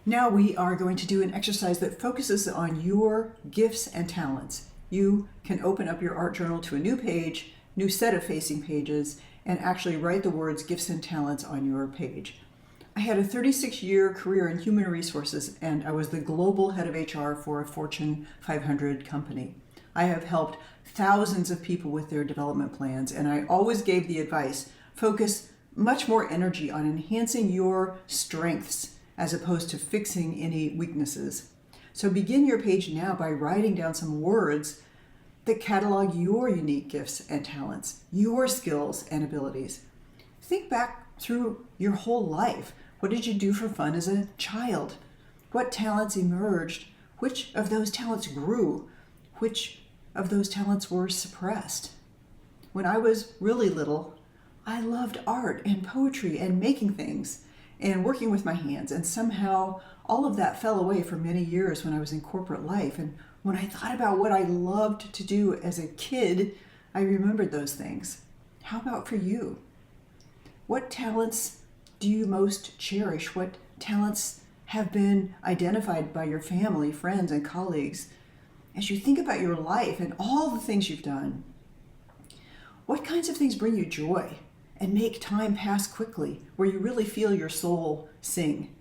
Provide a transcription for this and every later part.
Now we are going to do an exercise that focuses on your gifts and talents. You can open up your art journal to a new page, new set of facing pages, and actually write the words gifts and talents on your page. I had a 36-year career in human resources, and I was the global head of HR for a Fortune 500 company. I have helped thousands of people with their development plans, and I always gave the advice, focus much more energy on enhancing your strengths as opposed to fixing any weaknesses. So begin your page now by writing down some words that catalog your unique gifts and talents, your skills and abilities. Think back through your whole life. What did you do for fun as a child? What talents emerged? Which of those talents grew? Which of those talents were suppressed? When I was really little, I loved art and poetry and making things and working with my hands, and somehow all of that fell away for many years when I was in corporate life. And when I thought about what I loved to do as a kid, I remembered those things. How about for you? What talents do you most cherish? What talents have been identified by your family, friends, and colleagues? As you think about your life and all the things you've done, what kinds of things bring you joy and make time pass quickly, where you really feel your soul sing?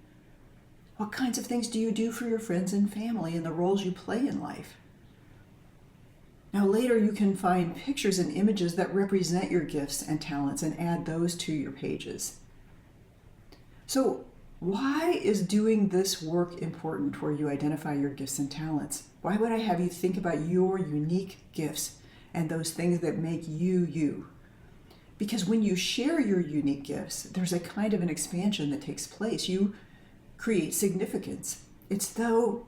What kinds of things do you do for your friends and family and the roles you play in life? Now later you can find pictures and images that represent your gifts and talents and add those to your pages. So why is doing this work important where you identify your gifts and talents? Why would I have you think about your unique gifts and those things that make you you? Because when you share your unique gifts, there's a kind of an expansion that takes place. You create significance. It's though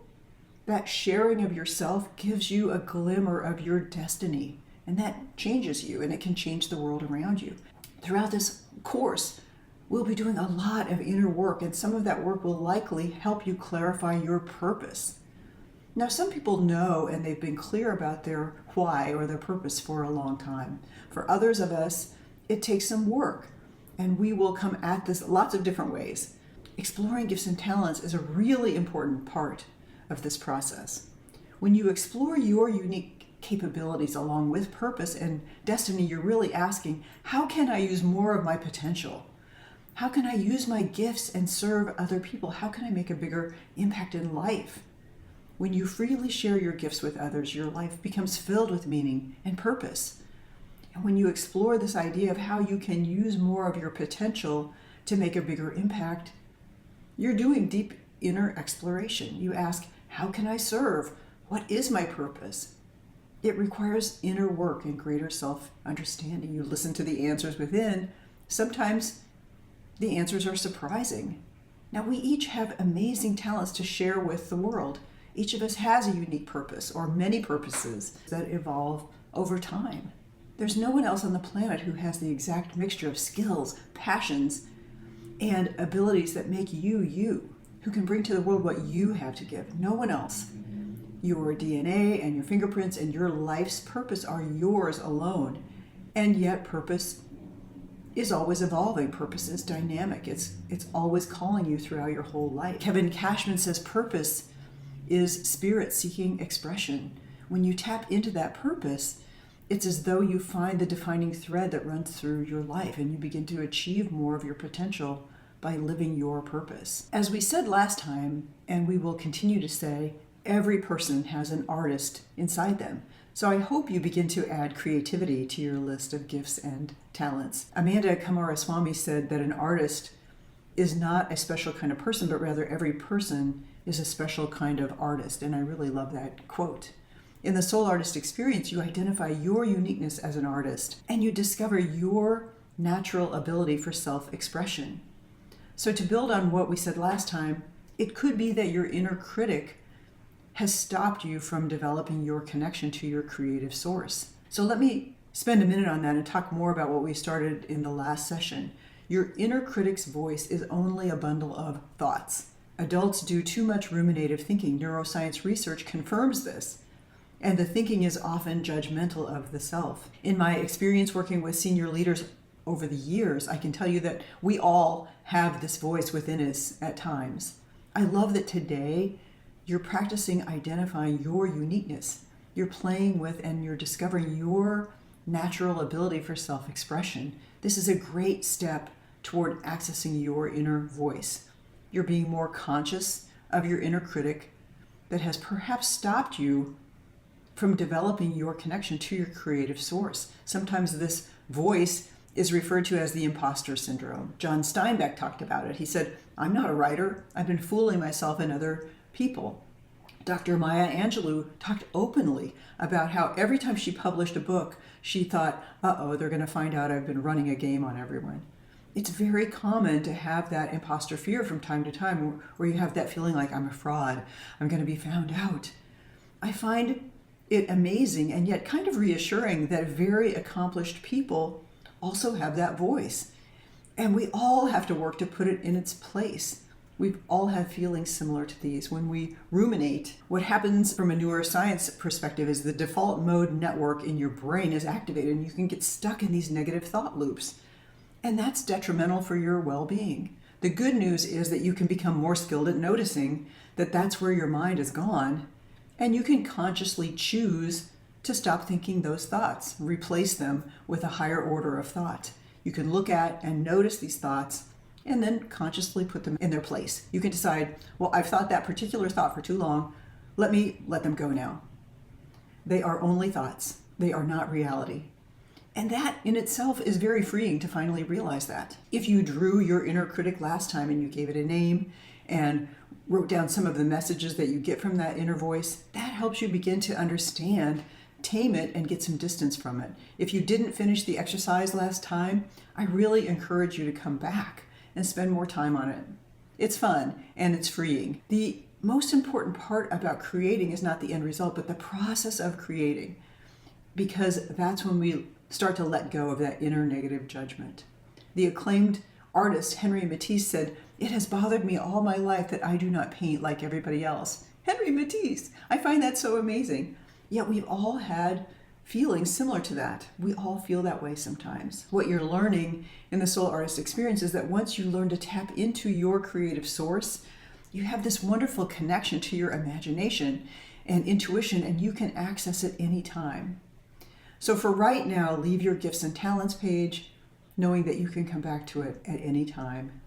that sharing of yourself gives you a glimmer of your destiny, and that changes you, and it can change the world around you. Throughout this course, we'll be doing a lot of inner work, and some of that work will likely help you clarify your purpose. Now, some people know and they've been clear about their why or their purpose for a long time. For others of us, it takes some work, and we will come at this lots of different ways. Exploring gifts and talents is a really important part of this process. When you explore your unique capabilities along with purpose and destiny, you're really asking, how can I use more of my potential? How can I use my gifts and serve other people? How can I make a bigger impact in life? When you freely share your gifts with others, your life becomes filled with meaning and purpose. And when you explore this idea of how you can use more of your potential to make a bigger impact, you're doing deep inner exploration. You ask, how can I serve? What is my purpose? It requires inner work and greater self-understanding. You listen to the answers within. Sometimes the answers are surprising. Now, we each have amazing talents to share with the world. Each of us has a unique purpose or many purposes that evolve over time. There's no one else on the planet who has the exact mixture of skills, passions, and abilities that make you you, who can bring to the world what you have to give. No one else. Your DNA and your fingerprints and your life's purpose are yours alone. And yet purpose is always evolving. Purpose is dynamic. It's always calling you throughout your whole life. Kevin Cashman says purpose is spirit seeking expression. When you tap into that purpose, it's as though you find the defining thread that runs through your life, and you begin to achieve more of your potential by living your purpose. As we said last time, and we will continue to say, every person has an artist inside them. So I hope you begin to add creativity to your list of gifts and talents. Amanda Kumaraswamy said that an artist is not a special kind of person, but rather every person is a special kind of artist. And I really love that quote. In the Soul Artist Experience, you identify your uniqueness as an artist, and you discover your natural ability for self-expression. So to build on what we said last time, it could be that your inner critic has stopped you from developing your connection to your creative source. So let me spend a minute on that and talk more about what we started in the last session. Your inner critic's voice is only a bundle of thoughts. Adults do too much ruminative thinking. Neuroscience research confirms this. And the thinking is often judgmental of the self. In my experience working with senior leaders over the years, I can tell you that we all have this voice within us at times. I love that today you're practicing identifying your uniqueness. You're playing with and you're discovering your natural ability for self-expression. This is a great step toward accessing your inner voice. You're being more conscious of your inner critic that has perhaps stopped you from developing your connection to your creative source. Sometimes this voice is referred to as the imposter syndrome. John Steinbeck talked about it. He said, I'm not a writer. I've been fooling myself and other people. Dr. Maya Angelou talked openly about how every time she published a book, she thought, uh-oh, they're going to find out I've been running a game on everyone. It's very common to have that imposter fear from time to time where you have that feeling like I'm a fraud, I'm going to be found out. I find it amazing and yet kind of reassuring that very accomplished people also have that voice. And we all have to work to put it in its place. We all have feelings similar to these. When we ruminate, what happens from a neuroscience perspective is the default mode network in your brain is activated and you can get stuck in these negative thought loops. And that's detrimental for your well-being. The good news is that you can become more skilled at noticing that that's where your mind is gone, and you can consciously choose to stop thinking those thoughts, replace them with a higher order of thought. You can look at and notice these thoughts and then consciously put them in their place. You can decide, well, I've thought that particular thought for too long. Let me let them go now. They are only thoughts. They are not reality. And that in itself is very freeing to finally realize that. If you drew your inner critic last time and you gave it a name and wrote down some of the messages that you get from that inner voice, that helps you begin to understand, tame it, and get some distance from it. If you didn't finish the exercise last time, I really encourage you to come back and spend more time on it. It's fun and it's freeing. The most important part about creating is not the end result, but the process of creating, because that's when we start to let go of that inner negative judgment. The acclaimed artist Henry Matisse said, "It has bothered me all my life that I do not paint like everybody else." Henry Matisse! I find that so amazing. Yet we've all had feelings similar to that. We all feel that way sometimes. What you're learning in the Soul Artist experience is that once you learn to tap into your creative source, you have this wonderful connection to your imagination and intuition, and you can access it anytime. So for right now, leave your gifts and talents page, knowing that you can come back to it at any time.